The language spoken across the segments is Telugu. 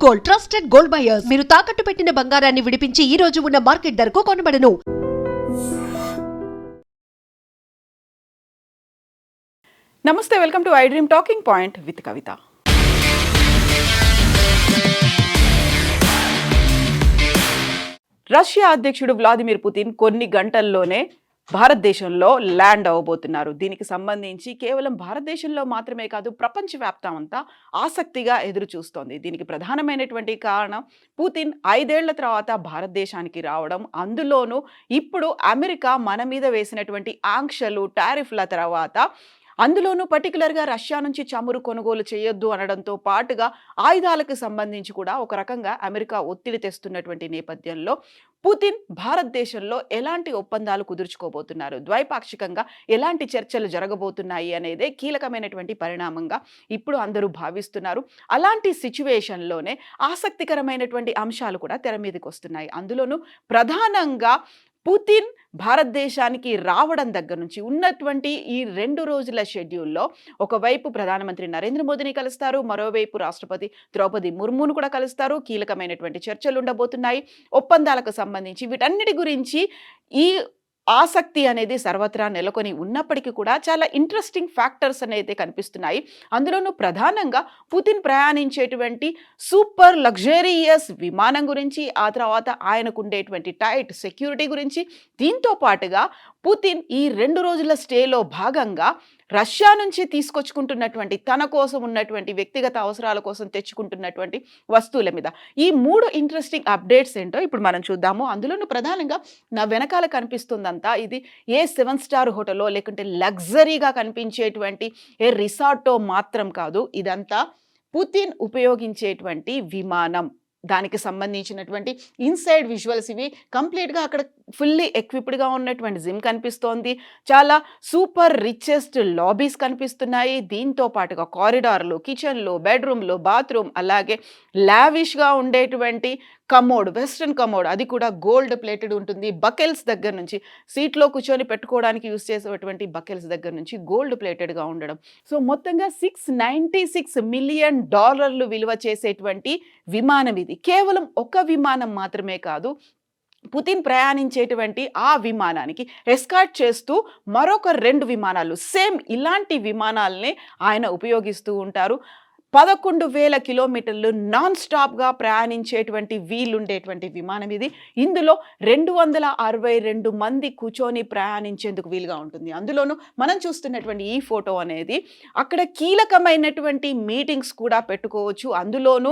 Gold, trusted gold buyers. మీరు తాకట్టు పెట్టిన బంగారాన్ని విడిపించి ఈ రోజు ఉన్న మార్కెట్ ధరకు కొనబడను. నమస్తే, welcome to I dream talking point with Kavitha. Russia అధ్యక్షుడు వ్లాదిమిర్ పుతిన్ కొన్ని గంటల్లోనే భారతదేశంలో ల్యాండ్ అవ్వబోతున్నారు. దీనికి సంబంధించి కేవలం భారతదేశంలో మాత్రమే కాదు, ప్రపంచవ్యాప్తం అంతా ఆసక్తిగా ఎదురు చూస్తోంది. దీనికి ప్రధానమైనటువంటి కారణం పుతిన్ 5 ఏళ్ల తర్వాత భారతదేశానికి రావడం. అందులోనూ ఇప్పుడు అమెరికా మన మీద వేసినటువంటి ఆంక్షలు, టారిఫ్ల తర్వాత, అందులోనూ పర్టికులర్గా రష్యా నుంచి చమురు కొనుగోలు చేయొద్దు అనడంతో పాటుగా ఆయుధాలకు సంబంధించి కూడా ఒక రకంగా అమెరికా ఒత్తిడి తెస్తున్నటువంటి నేపథ్యంలో పుతిన్ భారతదేశంలో ఎలాంటి ఒప్పందాలు కుదుర్చుకోబోతున్నారు, ద్వైపాక్షికంగా ఎలాంటి చర్చలు జరగబోతున్నాయి అనేదే కీలకమైనటువంటి పరిణామంగా ఇప్పుడు అందరూ భావిస్తున్నారు. అలాంటి సిచ్యువేషన్లోనే ఆసక్తికరమైనటువంటి అంశాలు కూడా తెర మీదకి వస్తున్నాయి. అందులోనూ ప్రధానంగా పుతిన్ భారతదేశానికి రావడం దగ్గర నుంచి ఉన్నటువంటి ఈ 2 రోజుల షెడ్యూల్లో ఒకవైపు ప్రధానమంత్రి నరేంద్ర మోదీని కలుస్తారు, మరోవైపు రాష్ట్రపతి ద్రౌపది ముర్మును కూడా కలుస్తారు. కీలకమైనటువంటి చర్చలు ఉండబోతున్నాయి ఒప్పందాలకు సంబంధించి. వీటన్నిటి గురించి ఈ ఆసక్తి అనేది సర్వత్రా నెలకొని ఉన్నప్పటికీ కూడా చాలా ఇంట్రెస్టింగ్ ఫ్యాక్టర్స్ అనేది కనిపిస్తున్నాయి. అందులోనూ ప్రధానంగా పుతిన్ ప్రయాణించేటువంటి సూపర్ లగ్జరీయస్ విమానం గురించి, ఆ తర్వాత ఆయనకు ఉండేటువంటి టైట్ సెక్యూరిటీ గురించి, దీంతో పాటుగా పుతిన్ ఈ 2 రోజుల స్టేలో భాగంగా రష్యా నుంచి తీసుకొచ్చుకుంటున్నటువంటి, తన కోసం ఉన్నటువంటి వ్యక్తిగత అవసరాల కోసం తెచ్చుకుంటున్నటువంటి వస్తువుల మీద ఈ 3 ఇంట్రెస్టింగ్ అప్డేట్స్ ఏంటో ఇప్పుడు మనం చూద్దాము. అందులోనూ ప్రధానంగా నా వెనకాల కనిపిస్తుందంతా ఇది ఏ 7 స్టార్ హోటల్లో లేకుంటే లగ్జరీగా కనిపించేటువంటి ఏ రిసార్టో మాత్రం కాదు. ఇదంతా పుతిన్ ఉపయోగించేటువంటి విమానం. దానికి సంబంధించినటువంటి ఇన్సైడ్ విజువల్స్ ఇవి. కంప్లీట్గా అక్కడ ఫుల్లీ ఎక్విప్డ్గా ఉన్నటువంటి జిమ్ కనిపిస్తోంది. చాలా సూపర్ రిచెస్ట్ లాబీస్ కనిపిస్తున్నాయి. దీంతో పాటుగా కారిడార్లు, కిచెన్లు, బెడ్రూమ్లు, బాత్రూమ్, అలాగే లావిష్గా ఉండేటువంటి కమోడ్, వెస్ట్రన్ కమోడ్, అది కూడా గోల్డ్ ప్లేటెడ్ ఉంటుంది. బకెల్స్ దగ్గర నుంచి, సీట్లో కూర్చొని పెట్టుకోవడానికి యూస్ చేసేటువంటి బకెల్స్ దగ్గర నుంచి గోల్డ్ ప్లేటెడ్గా ఉండడం. సో మొత్తంగా $696 మిలియన్ విలువ చేసేటువంటి విమానం ఇది. కేవలం ఒక విమానం మాత్రమే కాదు, పుతిన్ ప్రయాణించేటువంటి ఆ విమానానికి ఎస్కార్ట్ చేస్తూ మరొక 2 విమానాలు, సేమ్ ఇలాంటి విమానాలనే ఆయన ఉపయోగిస్తూ ఉంటారు. 11,000 కిలోమీటర్లు నాన్ స్టాప్గా ప్రయాణించేటువంటి వీలుండేటువంటి విమానం ఇది. ఇందులో 262 మంది కూర్చొని ప్రయాణించేందుకు వీలుగా ఉంటుంది. అందులోనూ మనం చూస్తున్నటువంటి ఈ ఫోటో అనేది అక్కడ కీలకమైనటువంటి మీటింగ్స్ కూడా పెట్టుకోవచ్చు. అందులోనూ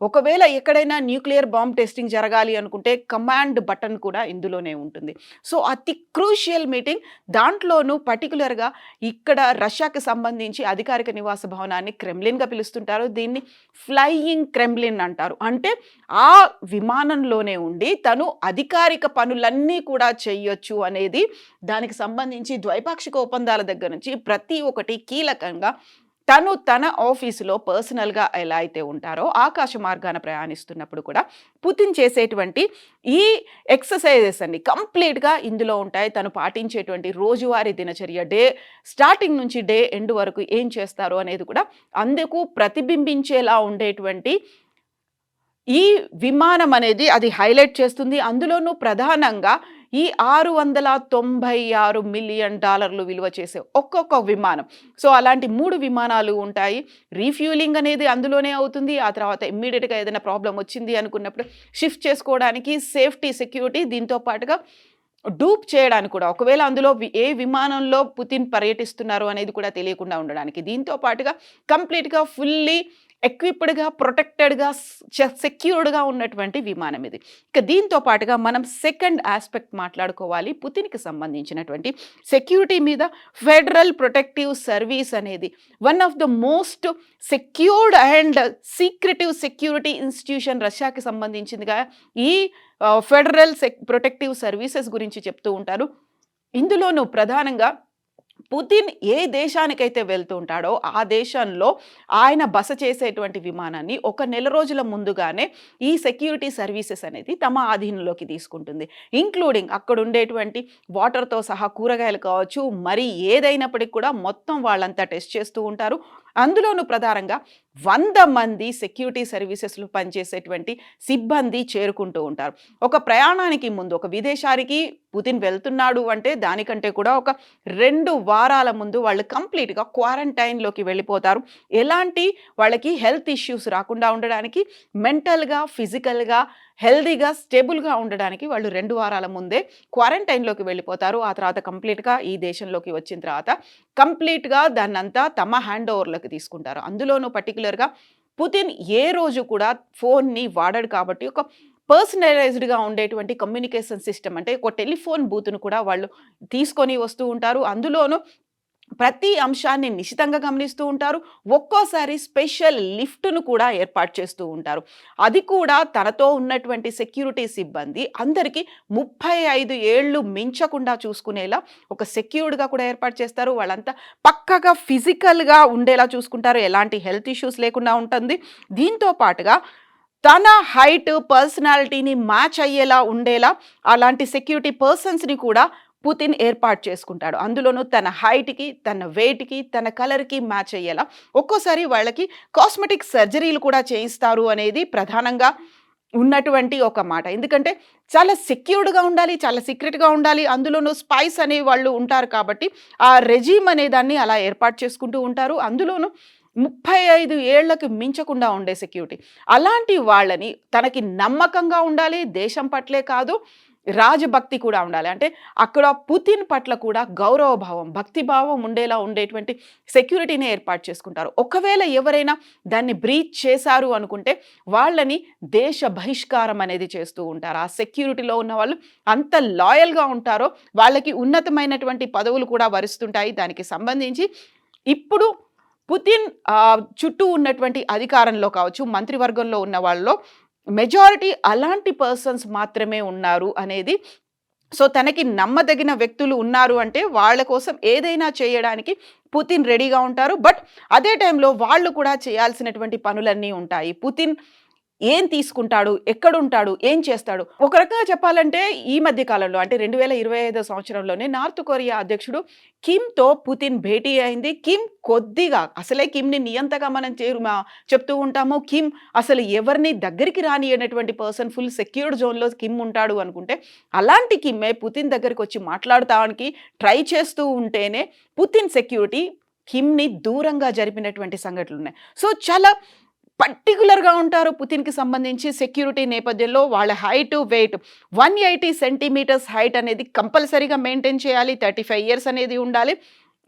ఒకవేళ ఎక్కడైనా న్యూక్లియర్ బాంబ్ టెస్టింగ్ జరగాలి అనుకుంటే కమాండ్ బటన్ కూడా ఇందులోనే ఉంటుంది. సో అతి క్రూషియల్ మీటింగ్. దాంట్లోనూ పర్టికులర్గా ఇక్కడ రష్యాకి సంబంధించి అధికారిక నివాస భవనాన్ని క్రెమ్లిన్గా పిలుస్తుంటారు. దీన్ని ఫ్లయింగ్ క్రెమ్లిన్ అంటారు. అంటే ఆ విమానంలోనే ఉండి తను అధికారిక పనులన్నీ కూడా చేయొచ్చు అనేది, దానికి సంబంధించి ద్వైపాక్షిక ఒప్పందాల దగ్గర నుంచి ప్రతి ఒక్కటి కీలకంగా తను తన ఆఫీసులో పర్సనల్గా ఎలా అయితే ఉంటారో ఆకాశ మార్గాన ప్రయాణిస్తున్నప్పుడు కూడా పుతిన్ చేసేటువంటి ఈ ఎక్సర్సైజెస్ అన్ని కంప్లీట్గా ఇందులో ఉంటాయి. తను పాటించేటువంటి రోజువారీ దినచర్య, డే స్టార్టింగ్ నుంచి డే ఎండ్ వరకు ఏం చేస్తారో అనేది కూడా అందుకు ప్రతిబింబించేలా ఉండేటువంటి ఈ విమానం అనేది అది హైలైట్ చేస్తుంది. అందులోనూ ప్రధానంగా ఈ $696 మిలియన్ విలువ చేసే ఒక్కొక్క విమానం. సో అలాంటి 3 విమానాలు ఉంటాయి. రీఫ్యూలింగ్ అనేది అందులోనే అవుతుంది. ఆ తర్వాత ఇమ్మీడియట్గా ఏదైనా ప్రాబ్లం వచ్చింది అనుకున్నప్పుడు షిఫ్ట్ చేసుకోవడానికి సేఫ్టీ, సెక్యూరిటీ, దీంతో పాటుగా డూప్ చేయడానికి కూడా, ఒకవేళ అందులో ఏ విమానంలో పుతిన్ పర్యటిస్తున్నారు అనేది కూడా తెలియకుండా ఉండడానికి. దీంతో పాటుగా కంప్లీట్గా ఫుల్లీ ఎక్విప్డ్గా, ప్రొటెక్టెడ్గా, సెక్యూర్డ్గా ఉన్నటువంటి విమానం ఇది. ఇక దీంతో పాటుగా మనం సెకండ్ ఆస్పెక్ట్ మాట్లాడుకోవాలి. పుతిన్కి సంబంధించినటువంటి సెక్యూరిటీ మీద ఫెడరల్ ప్రొటెక్టివ్ సర్వీస్ అనేది one of the most secured and secretive security institution రష్యాకి సంబంధించిందిగా ఈ ఫెడరల్ ప్రొటెక్టివ్ సర్వీసెస్ గురించి చెప్తూ ఉంటారు. ఇందులోనూ ప్రధానంగా పుతిన్ ఏ దేశానికైతే వెళ్తూ ఉంటాడో ఆ దేశంలో ఆయన బస చేసేటువంటి విమానాన్ని 1 నెల రోజుల ముందుగానే ఈ సెక్యూరిటీ సర్వీసెస్ అనేది తమ ఆధీనంలోకి తీసుకుంటుంది. ఇంక్లూడింగ్ అక్కడ ఉండేటువంటి వాటర్తో సహా కూరగాయలు కావచ్చు, మరి ఏదైనప్పటికీ కూడా మొత్తం వాళ్ళంతా టెస్ట్ చేస్తూ ఉంటారు. అందులోనూ ప్రధానంగా 100 మంది సెక్యూరిటీ సర్వీసెస్‌లో పనిచేసేటువంటి సిబ్బంది చేరుకుంటూ ఉంటారు. ఒక ప్రయాణానికి ముందు ఒక విదేశానికి పుతిన్ వెళ్తున్నాడు అంటే దానికంటే కూడా ఒక 2 వారాల ముందు వాళ్ళు కంప్లీట్‌గా క్వారంటైన్‌లోకి వెళ్ళిపోతారు. ఎలాంటి వాళ్ళకి హెల్త్ ఇష్యూస్ రాకుండా ఉండడానికి, మెంటల్‌గా, ఫిజికల్‌గా హెల్తీగా, స్టేబుల్‌గా ఉండడానికి వాళ్ళు 2 వారాల ముందే క్వారంటైన్‌లోకి వెళ్ళిపోతారు. ఆ తర్వాత కంప్లీట్‌గా ఈ దేశంలోకి వచ్చిన తర్వాత కంప్లీట్‌గా దాన్నంతా తమ హ్యాండ్ ఓవర్‌లోకి తీసుకుంటారు. అందులోనూ పర్టిక్యులర్‌గా పుతిన్ ఏ రోజు కూడా ఫోన్‌ని వాడడు కాబట్టి ఒక పర్సనలైజ్డ్‌గా ఉండేటువంటి కమ్యూనికేషన్ సిస్టమ్ అంటే ఒక టెలిఫోన్ బూత్‌ను కూడా వాళ్ళు తీసుకొని వస్తూ ఉంటారు. అందులోనూ ప్రతి అంశాన్ని నిశితంగా గమనిస్తూ ఉంటారు. ఒక్కోసారి స్పెషల్ లిఫ్ట్‌ను కూడా ఏర్పాటు చేస్తూ ఉంటారు. అది కూడా తనతో ఉన్నటువంటి సెక్యూరిటీ సిబ్బంది అందరికీ 35 ఏళ్ళు మించకుండా చూసుకునేలా ఒక సెక్యూర్డ్‌గా కూడా ఏర్పాటు చేస్తారు. వాళ్ళంతా పక్కాగా ఫిజికల్‌గా ఉండేలా చూసుకుంటారు. ఎలాంటి హెల్త్ ఇష్యూస్ లేకుండా ఉంటుంది. దీంతో పాటుగా తన హైట్, పర్సనాలిటీని మ్యాచ్ అయ్యేలా ఉండేలా అలాంటి సెక్యూరిటీ పర్సన్స్‌ని కూడా పుతిన్ ఏర్పాటు చేసుకుంటాడు. అందులోనూ తన హైట్‌కి, తన వెయిట్‌కి, తన కలర్‌కి మ్యాచ్ అయ్యేలా. ఒక్కోసారి వాళ్ళకి కాస్మెటిక్ సర్జరీలు కూడా చేయిస్తారు అనేది ప్రధానంగా ఉన్నటువంటి ఒక మాట. ఎందుకంటే చాలా సెక్యూర్డ్‌గా ఉండాలి, చాలా సీక్రెట్‌గా ఉండాలి. అందులోనూ స్పైస్ అనే వాళ్ళు ఉంటారు కాబట్టి ఆ రెజీమ్ అనే దాన్ని అలా ఏర్పాటు చేసుకుంటూ ఉంటారు. అందులోనూ 35 ఏళ్లకు మించకుండా ఉండే సెక్యూరిటీ. అలాంటి వాళ్ళని తనకి నమ్మకంగా ఉండాలి, దేశం పట్లే కాదు రాజభక్తి కూడా ఉండాలి. అంటే అక్కడ పుతిన్ పట్ల కూడా గౌరవ భావం, భక్తి భావం ఉండేలా ఉండేటువంటి సెక్యూరిటీని ఏర్పాటు చేసుకుంటారు. ఒకవేళ ఎవరైనా దాన్ని బ్రీచ్ చేశారు అనుకుంటే వాళ్ళని దేశ బహిష్కారం అనేది చేస్తూ ఉంటారు. ఆ సెక్యూరిటీలో ఉన్న వాళ్ళు అంత లాయల్‌గా ఉంటారో వాళ్ళకి ఉన్నతమైనటువంటి పదవులు కూడా వరిస్తుంటాయి. దానికి సంబంధించి ఇప్పుడు పుతిన్ చుట్టూ ఉన్నటువంటి అధికారంలో కావచ్చు, మంత్రివర్గంలో ఉన్న వాళ్ళలో మెజారిటీ అలాంటి పర్సన్స్ మాత్రమే ఉన్నారు అనేది. సో, తనకి నమ్మదగిన వ్యక్తులు ఉన్నారు అంటే వాళ్ళ కోసం ఏదైనా చేయడానికి పుతిన్ రెడీగా ఉంటారు. బట్ అదే టైంలో వాళ్ళు కూడా చేయాల్సినటువంటి పనులన్నీ ఉంటాయి. పుతిన్ ఏం తీసుకుంటాడు? ఎక్కడుంటాడు? ఏం చేస్తాడు? ఒక రకంగా చెప్పాలంటే ఈ మధ్య కాలంలో అంటే 2025 సంవత్సరంలోనే నార్త్ కొరియా అధ్యక్షుడు కిమ్‌తో పుతిన్ భేటీ అయింది. కిమ్ కొద్దిగా అసలే కిమ్‌ని నియంతగా మనం చెప్తూ ఉంటాము. కిమ్ అసలు ఎవరిని దగ్గరికి రానియనటువంటి పర్సన్, ఫుల్ సెక్యూర్డ్ జోన్‌లో కిమ్ ఉంటాడు అనుకుంటే, అలాంటి కిమ్మే పుతిన్ దగ్గరికొచ్చి మాట్లాడటానికి ట్రై చేస్తూ ఉంటేనే పుతిన్ సెక్యూరిటీ కిమ్‌ని దూరంగా జరిపినటువంటి సంఘటనలున్నాయి. సో, చాలా పర్టిక్యులర్‌గా ఉంటారు పుతిన్‌కి సంబంధించి సెక్యూరిటీ నేపథ్యంలో. వాళ్ళ హైట్, వెయిట్ 180 సెంటీమీటర్స్ హైట్ అనేది కంపల్సరీగా మెయింటైన్ చేయాలి. 35 ఇయర్స్ అనేది ఉండాలి.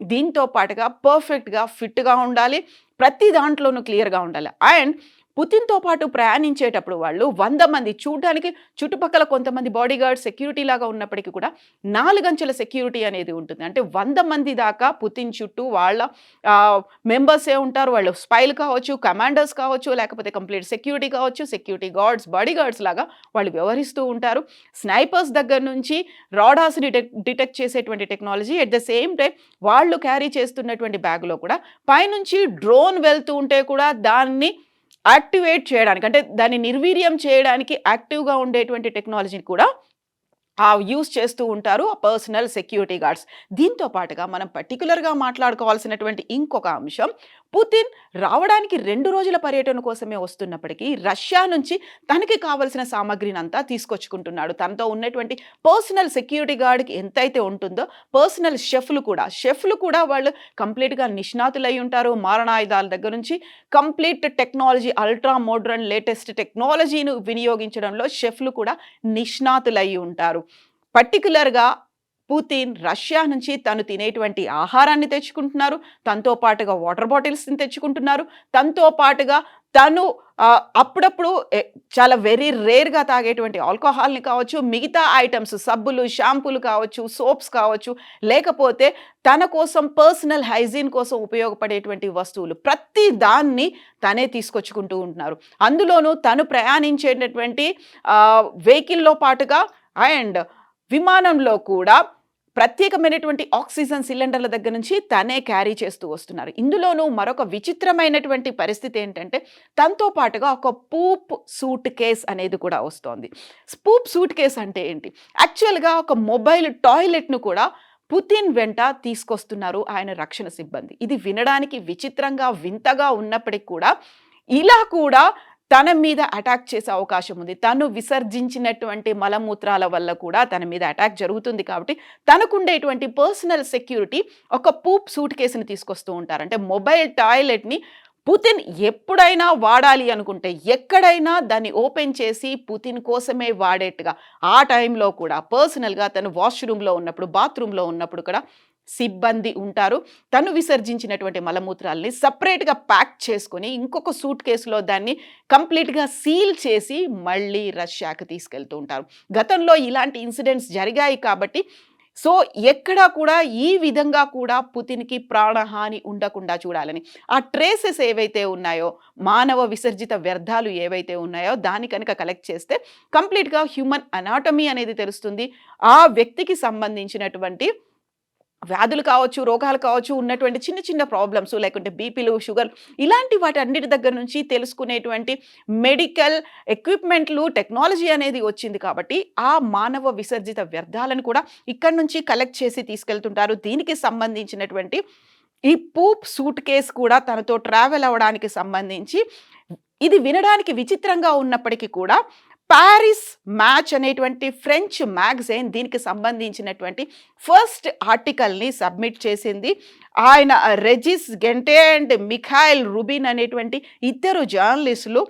దీంతో పాటుగా పర్ఫెక్ట్‌గా ఫిట్‌గా ఉండాలి. ప్రతి దాంట్లోనూ క్లియర్‌గా ఉండాలి. అండ్ పుతిన్‌తో పాటు ప్రయాణించేటప్పుడు వాళ్ళు 100 మంది చూడ్డానికి చుట్టుపక్కల కొంతమంది బాడీగార్డ్ సెక్యూరిటీ లాగా ఉన్నప్పటికీ కూడా 4 అంచెల సెక్యూరిటీ అనేది ఉంటుంది. అంటే 100 మంది దాకా పుతిన్ చుట్టూ వాళ్ళ మెంబర్సే ఉంటారు. వాళ్ళు స్పైలు కావచ్చు, కమాండర్స్ కావచ్చు, లేకపోతే కంప్లీట్ సెక్యూరిటీ కావచ్చు, సెక్యూరిటీ గార్డ్స్, బాడీగార్డ్స్ లాగా వాళ్ళు వ్యవహరిస్తూ ఉంటారు. స్నైపర్స్ దగ్గర నుంచి రాడార్స్‌ని డిటెక్ట్ చేసేటువంటి technology, at the same time వాళ్ళు క్యారీ చేస్తున్నటువంటి బ్యాగ్‌లో కూడా పైనుంచి డ్రోన్ వెళ్తూ ఉంటే కూడా దాన్ని యాక్టివేట్ చేయడానికి అంటే దాన్ని నిర్వీర్యం చేయడానికి యాక్టివ్‌గా ఉండేటువంటి టెక్నాలజీని కూడా యూజ్ చేస్తూ ఉంటారు ఆ పర్సనల్ సెక్యూరిటీ గార్డ్స్. దీంతో పాటుగా మనం పర్టిక్యులర్‌గా మాట్లాడుకోవాల్సినటువంటి ఇంకొక అంశం, పుతిన్ రావడానికి 2 రోజుల పర్యటన కోసమే వస్తున్నప్పటికీ రష్యా నుంచి తనకి కావాల్సిన సామగ్రినంతా తీసుకొచ్చుకుంటున్నాడు. తనతో ఉన్నటువంటి పర్సనల్ సెక్యూరిటీ గార్డ్‌కి ఎంతైతే ఉంటుందో పర్సనల్ షెఫ్‌లు కూడా వాళ్ళు కంప్లీట్‌గా నిష్ణాతులై ఉంటారు. మారణాయుధాల దగ్గర నుంచి complete technology, ultra modern latest టెక్నాలజీని వినియోగించడంలో షెఫ్‌లు కూడా నిష్ణాతులై ఉంటారు. పర్టిక్యులర్‌గా పుతిన్ రష్యా నుంచి తను తినేటువంటి ఆహారాన్ని తెచ్చుకుంటున్నారు. తనతో పాటుగా వాటర్ బాటిల్స్‌ని తెచ్చుకుంటున్నారు. తనతో పాటుగా తను అప్పుడప్పుడు చాలా వెరీ రేర్‌గా తాగేటువంటి ఆల్కహాల్‌ని కావచ్చు, మిగతా ఐటెమ్స్ సబ్బులు, షాంపూలు కావచ్చు, సోప్స్ కావచ్చు, లేకపోతే తన కోసం పర్సనల్ హైజీన్ కోసం ఉపయోగపడేటువంటి వస్తువులు ప్రతి దాన్ని తనే తీసుకొచ్చుకుంటూ ఉంటున్నారు. అందులోనూ తను ప్రయాణించేటటువంటి వెహికల్‌లో పాటుగా అండ్ విమానంలో కూడా ప్రత్యేకమైనటువంటి ఆక్సిజన్ సిలిండర్ల దగ్గర నుంచి తనే క్యారీ చేస్తూ వస్తున్నారు. ఇందులోనూ మరొక విచిత్రమైనటువంటి పరిస్థితి ఏంటంటే తనతో పాటుగా ఒక పూప్ సూట్ కేస్ అనేది కూడా వస్తోంది. పూప్ సూట్ కేస్ అంటే ఏంటి? యాక్చువల్‌గా ఒక మొబైల్ టాయిలెట్‌ను కూడా పుతిన్ వెంట తీసుకొస్తున్నారు ఆయన రక్షణ సిబ్బంది. ఇది వినడానికి విచిత్రంగా వింతగా ఉన్నప్పటికీ కూడా ఇలా కూడా తన మీద అటాక్ చేసే అవకాశం ఉంది. తను విసర్జించినటువంటి మలమూత్రాల వల్ల కూడా తన మీద అటాక్ జరుగుతుంది కాబట్టి తనకుండేటువంటి పర్సనల్ సెక్యూరిటీ ఒక పూప్ సూట్ కేసుని తీసుకొస్తూ ఉంటారు. అంటే మొబైల్ టాయిలెట్ని పుతిన్ ఎప్పుడైనా వాడాలి అనుకుంటే ఎక్కడైనా దాన్ని ఓపెన్ చేసి పుతిన్ కోసమే వాడేట్టుగా ఆ టైంలో కూడా పర్సనల్గా తను వాష్రూమ్లో ఉన్నప్పుడు బాత్రూంలో ఉన్నప్పుడు కూడా సిబ్బంది ఉంటారు. తను విసర్జించినటువంటి మలమూత్రాలని సపరేట్గా ప్యాక్ చేసుకొని ఇంకొక సూట్ కేసులో దాన్ని కంప్లీట్గా సీల్ చేసి మళ్ళీ రష్యాకి తీసుకెళ్తూ ఉంటారు. గతంలో ఇలాంటి ఇన్సిడెంట్స్ జరిగాయి కాబట్టి సో ఎక్కడా కూడా ఈ విధంగా కూడా పుతిన్కి ప్రాణహాని ఉండకుండా చూడాలని ఆ ట్రేసెస్ ఏవైతే ఉన్నాయో మానవ విసర్జిత వ్యర్థాలు ఏవైతే ఉన్నాయో దాన్ని కనుక కలెక్ట్ చేస్తే కంప్లీట్గా హ్యూమన్ అనాటమీ అనేది తెలుస్తుంది. ఆ వ్యక్తికి సంబంధించినటువంటి వ్యాధులు కావచ్చు, రోగాలు కావచ్చు, ఉన్నటువంటి చిన్న చిన్న ప్రాబ్లమ్స్ లేకుంటే బీపీలు, షుగర్ ఇలాంటి వాటి అన్నిటి దగ్గర నుంచి తెలుసుకునేటువంటి మెడికల్ ఎక్విప్మెంట్లు, టెక్నాలజీ అనేది వచ్చింది కాబట్టి ఆ మానవ విసర్జిత వ్యర్థాలను కూడా ఇక్కడి నుంచి కలెక్ట్ చేసి తీసుకెళ్తుంటారు. దీనికి సంబంధించినటువంటి ఈ పూప్ సూట్ కేస్ కూడా తనతో ట్రావెల్ అవ్వడానికి సంబంధించి ఇది వినడానికి విచిత్రంగా ఉన్నప్పటికీ కూడా పారిస్ మ్యాచ్ అనేటువంటి ఫ్రెంచ్ మ్యాగజైన్ దీనికి సంబంధించినటువంటి ఫస్ట్ ఆర్టికల్ని సబ్మిట్ చేసింది. ఆయన రెజిస్ గెంటే అండ్ మిఖాయిల్ రుబిన్ అనేటువంటి ఇద్దరు జర్నలిస్టులు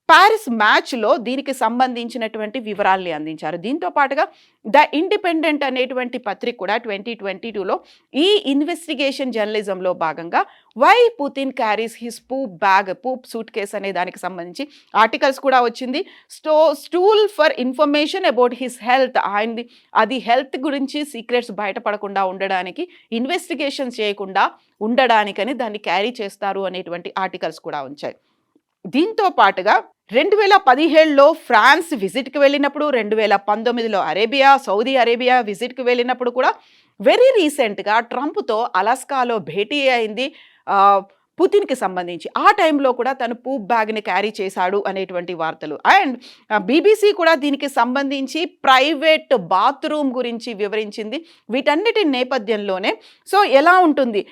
పారిస్ మ్యాచ్లో దీనికి సంబంధించినటువంటి వివరాల్ని అందించారు. దీంతో పాటుగా ద ఇండిపెండెంట్ అనేటువంటి పత్రిక కూడా 2022లో ఈ ఇన్వెస్టిగేషన్ జర్నలిజంలో భాగంగా why Putin carries his poop suitcase అనే దానికి సంబంధించి ఆర్టికల్స్ కూడా వచ్చింది. Stool for information about his health, ఆయనది అది హెల్త్ గురించి సీక్రెట్స్ బయటపడకుండా ఉండడానికి, ఇన్వెస్టిగేషన్ చేయకుండా ఉండడానికని దాన్ని క్యారీ చేస్తారు అనేటువంటి ఆర్టికల్స్ కూడా ఉంచాయి. దీంతో పాటుగా 2017లో ఫ్రాన్స్ విజిట్కి వెళ్ళినప్పుడు, 2019లో సౌదీ అరేబియా విజిట్కి వెళ్ళినప్పుడు కూడా వెరీ రీసెంట్గా ట్రంప్తో అలాస్కాలో భేటీ అయింది పుతిన్కి సంబంధించి. ఆ టైంలో కూడా తను పూప్ బ్యాగ్ని క్యారీ చేశాడు అనేటువంటి వార్తలు. అండ్ బీబీసీ కూడా దీనికి సంబంధించి ప్రైవేట్ బాత్రూమ్ గురించి వివరించింది. వీటన్నిటి నేపథ్యంలోనే సో ఎలా ఉంటుంది,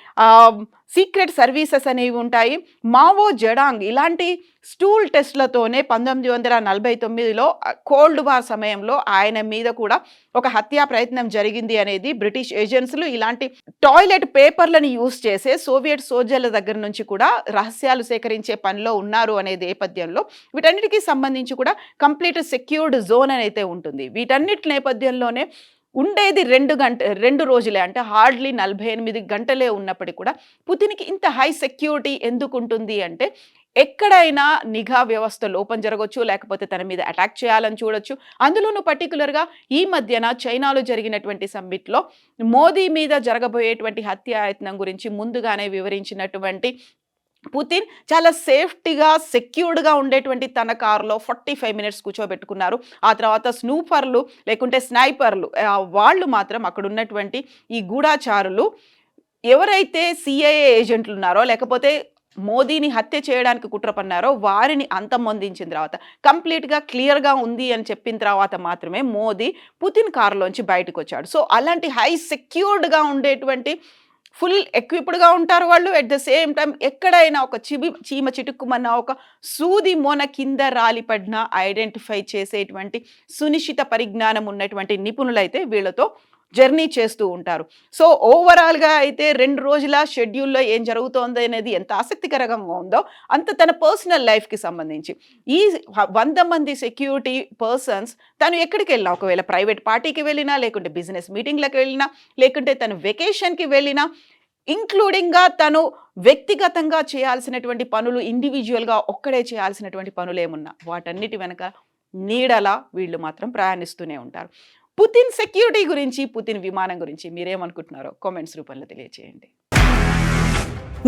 సీక్రెట్ సర్వీసెస్ అనేవి ఉంటాయి. మావో జెడాంగ్ ఇలాంటి స్టూల్ టెస్ట్లతోనే 1949లో కోల్డ్ వార్ సమయంలో ఆయన మీద కూడా ఒక హత్యా ప్రయత్నం జరిగింది అనేది బ్రిటిష్ ఏజెన్సీలు ఇలాంటి టాయిలెట్ పేపర్లను యూజ్ చేసే సోవియట్ సోల్జర్ల దగ్గర నుంచి కూడా రహస్యాలు సేకరించే పనిలో ఉన్నారు అనే నేపథ్యంలో వీటన్నిటికీ సంబంధించి కూడా కంప్లీట్ సెక్యూర్డ్ జోన్ అయితే ఉంటుంది. వీటన్నిటి నేపథ్యంలోనే ఉండేది 2 రోజులే, అంటే హార్డ్లీ 48 గంటలే ఉన్నప్పటికీ కూడా పుతిన్కి ఇంత హై సెక్యూరిటీ ఎందుకు ఉంటుంది అంటే ఎక్కడైనా నిఘా వ్యవస్థ లోపం జరగవచ్చు, లేకపోతే తన మీద అటాక్ చేయాలని చూడొచ్చు. అందులోనూ పర్టికులర్గా ఈ మధ్యన చైనాలో జరిగినటువంటి సమ్మిట్లో మోదీ మీద జరగబోయేటువంటి హత్యాయత్నం గురించి ముందుగానే వివరించినటువంటి పుతిన్ చాలా సేఫ్టీగా సెక్యూర్డ్గా ఉండేటువంటి తన కారులో 45 మినిట్స్ కూర్చోబెట్టుకున్నారు. ఆ తర్వాత స్నూపర్లు లేకుంటే స్నైపర్లు వాళ్ళు మాత్రం అక్కడ ఉన్నటువంటి ఈ గూఢాచారులు ఎవరైతే సిఐఏ ఏజెంట్లు ఉన్నారో లేకపోతే మోదీని హత్య చేయడానికి కుట్ర పన్నారో వారిని అంతమొందించిన తర్వాత కంప్లీట్గా క్లియర్గా ఉంది అని చెప్పిన తర్వాత మాత్రమే మోదీ పుతిన్ కారులోంచి బయటకు వచ్చాడు. సో అలాంటి హై సెక్యూర్డ్గా ఉండేటువంటి ఫుల్ ఎక్విప్డ్గా ఉంటారు వాళ్ళు. ఎట్ ద సేమ్ టైం ఎక్కడైనా ఒక చీమ చిటుక్కుమన్న ఒక సూది మొన కింద రాలిపడిన ఐడెంటిఫై చేసేటువంటి సునిశ్చిత పరిజ్ఞానం ఉన్నటువంటి నిపుణులైతే వీళ్ళతో జర్నీ చేస్తూ ఉంటారు. సో ఓవరాల్గా అయితే 2 రోజుల షెడ్యూల్లో ఏం జరుగుతోంది అనేది ఎంత ఆసక్తికరంగా ఉందో అంత తన పర్సనల్ లైఫ్కి సంబంధించి ఈ 100 మంది సెక్యూరిటీ పర్సన్స్ తను ఎక్కడికి వెళ్ళినా, ఒకవేళ ప్రైవేట్ పార్టీకి వెళ్ళినా, లేకుంటే బిజినెస్ మీటింగ్లకు వెళ్ళినా, లేకుంటే తను వెకేషన్కి వెళ్ళినా, ఇంక్లూడింగ్గా తను వ్యక్తిగతంగా చేయాల్సినటువంటి పనులు, ఇండివిజువల్గా ఒక్కడే చేయాల్సినటువంటి పనులు ఏమున్నా వాటన్నిటి వెనక నీడలా వీళ్ళు మాత్రం ప్రయాణిస్తూనే ఉంటారు. పుతిన్ సెక్యూరిటీ గురించి, పుతిన్ విమానం గురించి మీరేమనుకుంటున్నారో కామెంట్స్ రూపంలో తెలియజేయండి.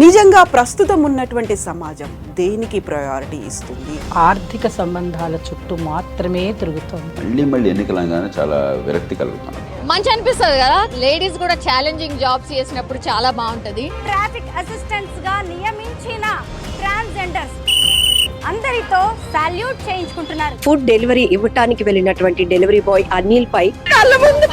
నిజంగా ప్రస్తుతం ఉన్నటువంటి సమాజం దేనికి ప్రయారిటీ ఇస్తుంది? ఆర్థిక సంబంధాల చుట్టూ మాత్రమే తిరుగుతోంది. మళ్ళీ ఎన్నికలంగానే చాలా విరక్తి కలుగుతున్నాం. మంచి అనిపిస్తుంది కదా, లేడీస్ కూడా ఛాలెంజింగ్ జాబ్స్ చేసినప్పుడు చాలా బాగుంటది. ట్రాఫిక్ అసిస్టెంట్స్ గా నియమించిన ట్రాన్స్జెండర్స్ అందరితో సాల్యూట్ చేయించుకుంటున్నారు. ఫుడ్ డెలివరీ ఇవ్వటానికి వెళ్ళినటువంటి డెలివరీ బాయ్ అనిల్ పై కళ్ళ ముందు